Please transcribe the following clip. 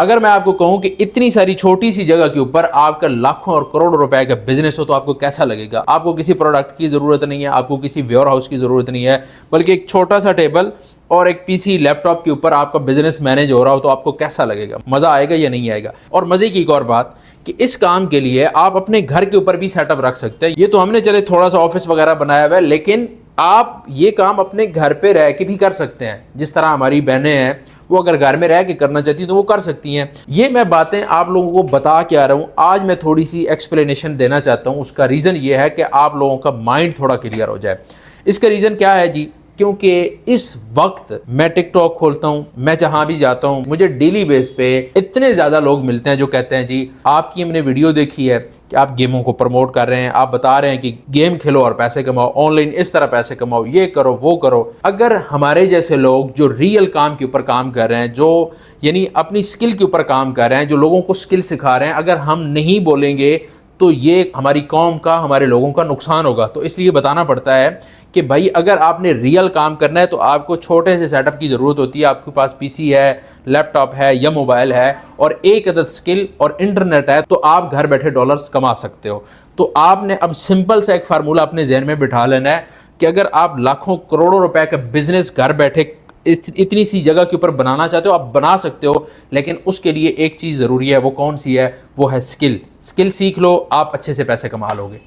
अगर मैं आपको कहूं कि इतनी सारी छोटी सी जगह के ऊपर आपका लाखों और करोड़ों रुपए का बिजनेस हो तो आपको कैसा लगेगा। आपको किसी प्रोडक्ट की ज़रूरत नहीं है, आपको किसी वेयर हाउस की ज़रूरत नहीं है, बल्कि एक छोटा सा टेबल और एक पीसी लैपटॉप के ऊपर आपका बिजनेस मैनेज हो रहा हो तो आपको कैसा लगेगा, मज़ा आएगा या नहीं आएगा। और मज़े की एक और बात कि इस काम के लिए आप अपने घर के ऊपर भी सेटअप रख सकते हैं। ये तो हमने चले थोड़ा सा ऑफिस वगैरह बनाया हुआ है, लेकिन आप ये काम अपने घर पे रह के भी कर सकते हैं। जिस तरह हमारी बहनें हैं वो अगर घर में रह के करना चाहती हैं तो वो कर सकती हैं। ये मैं बातें आप लोगों को बता के आ रहा हूँ, आज मैं थोड़ी सी एक्सप्लेनेशन देना चाहता हूँ। उसका रीज़न ये है कि आप लोगों का माइंड थोड़ा क्लियर हो जाए। इसका रीज़न क्या है जी, क्योंकि इस वक्त मैं टिकटॉक खोलता हूँ, मैं जहाँ भी जाता हूँ, मुझे डेली बेस पे इतने ज़्यादा लोग मिलते हैं जो कहते हैं जी आपकी हमने वीडियो देखी है कि आप गेमों को प्रमोट कर रहे हैं, आप बता रहे हैं कि गेम खेलो और पैसे कमाओ, ऑनलाइन इस तरह पैसे कमाओ, ये करो वो करो। अगर हमारे जैसे लोग जो रियल काम के ऊपर काम कर रहे हैं, जो यानी अपनी स्किल के ऊपर काम कर रहे हैं, जो लोगों को स्किल सिखा रहे हैं, अगर हम नहीं बोलेंगे तो ये हमारी कौम का, हमारे लोगों का नुकसान होगा। तो इसलिए बताना पड़ता है कि भाई अगर आपने रियल काम करना है तो आपको छोटे से सेटअप की ज़रूरत होती है। आपके पास पीसी है, लैपटॉप है या मोबाइल है और एक अदद स्किल और इंटरनेट है तो आप घर बैठे डॉलर्स कमा सकते हो। तो आपने अब सिंपल सा एक फार्मूला अपने जहन में बिठा लेना है कि अगर आप लाखों करोड़ों रुपए का बिजनेस घर बैठे इतनी सी जगह के ऊपर बनाना चाहते हो, आप बना सकते हो। लेकिन उसके लिए एक चीज़ ज़रूरी है, वो कौन सी है, वो है स्किल। स्किल सीख लो, आप अच्छे से पैसे कमा लोगे।